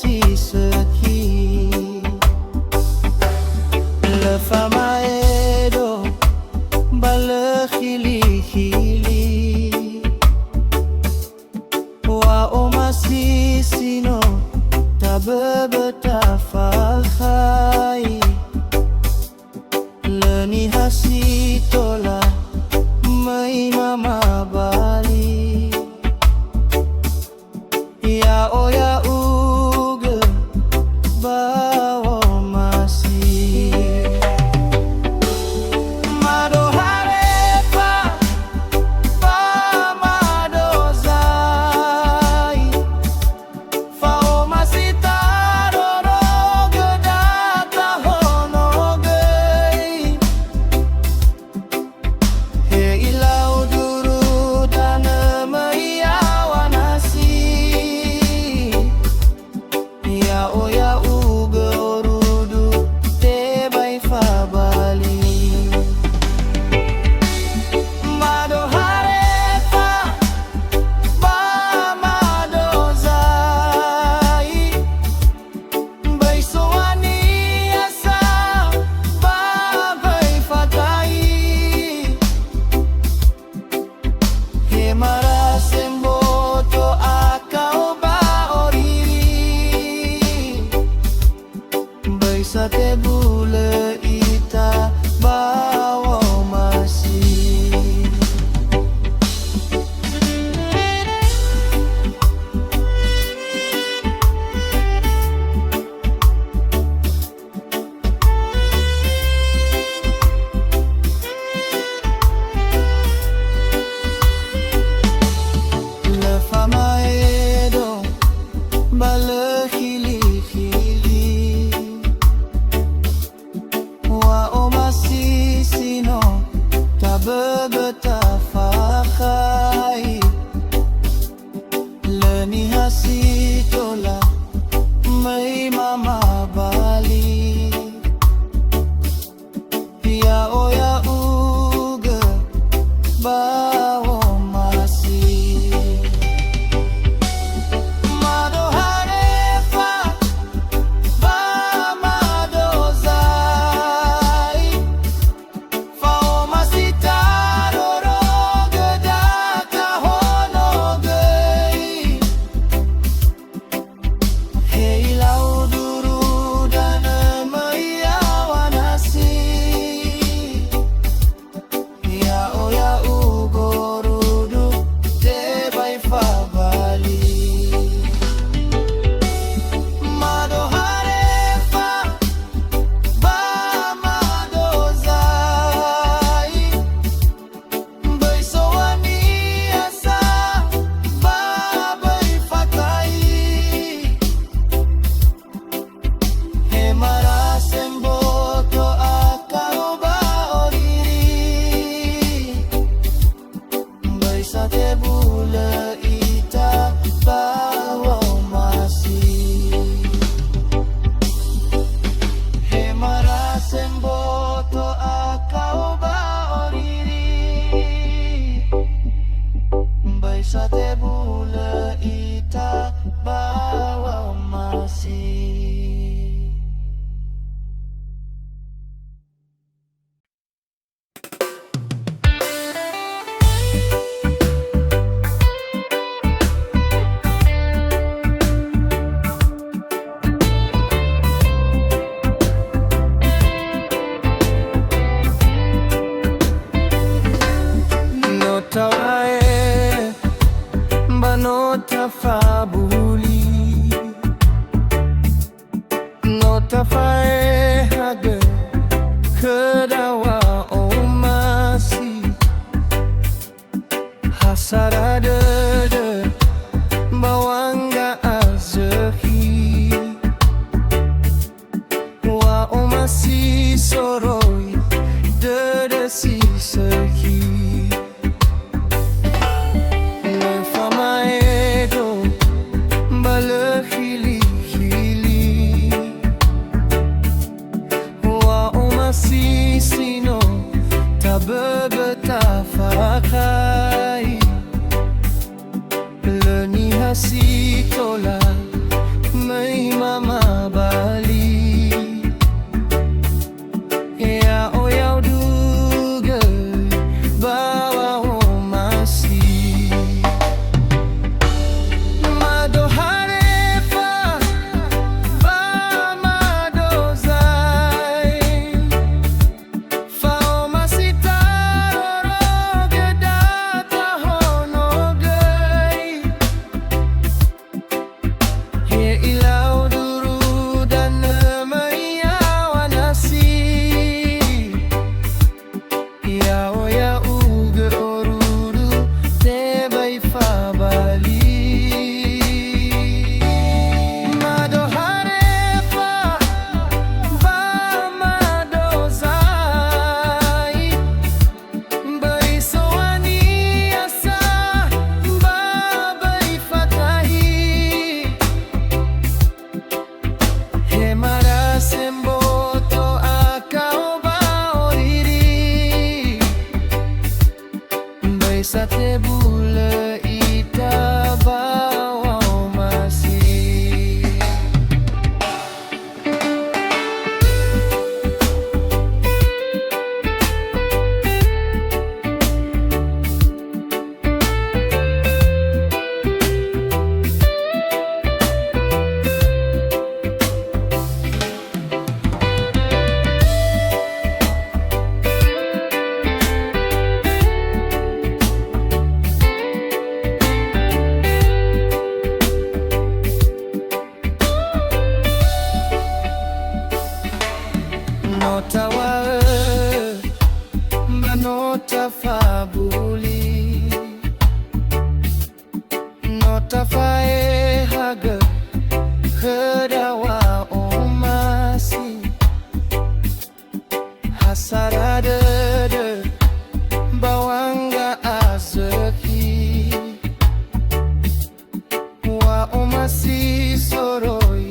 si sökhi le famaedo le khili wa'ö masih sino taböbö tafakhai le niha sitola mamabali yawa bawa masih Mado Harefa famaedo fabu'u masih tarorogö tahonogöi ilau duru danö yawa nasi yawa ugorudu tebai fabali Mado Harefa famaedo Lagu Nias tafakhai Hasara semboto akau baoriri Baisate bule ita bawa masih le famaedo le khili wa'ö masih sino taböbö tafakhai le niha sitola mamabali yawa bawa masih Mado Harefa famaedo fabu'u masih tarorogö tahonogöi ilau duru danö yawa nasi yawa ugorudu tebai fabali Mado Harefa famaedo Lagu Nias tafakhai Hasara semboto akau baoriri Baisate bule ita bawa masih Hasara semboto akau baoriri Baisate bule ita bawa masih no tawa'ö no tafabuli no tafaehagö khöda wa'ö masih Hasara dödö wanga'azökhi wa'ö masih soroi dödö si sökhi le famaedo le khili wa'ö masih sino taböbö tafakhai no tawa'ö no tafabuli no tafaehagö khöda wa'omasi Hasara dödö wanga'azökhi wa'omasi soroi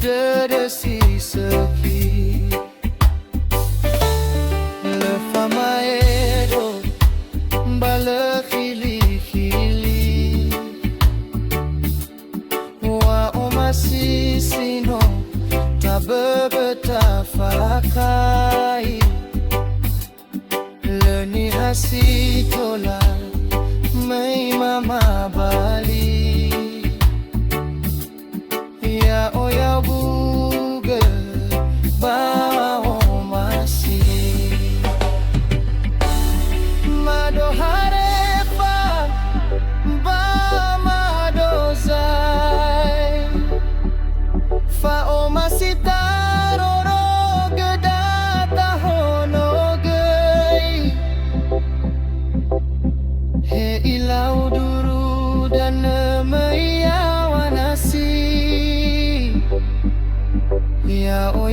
dödö sökhi le famaedo khili wa'omasi sino taböbö tafakhai le niha sitola mamabali yawa Mado Harefa Mado zai fa'omasi tarorogö tahonogöi ilau duru danö yawa nasi yawa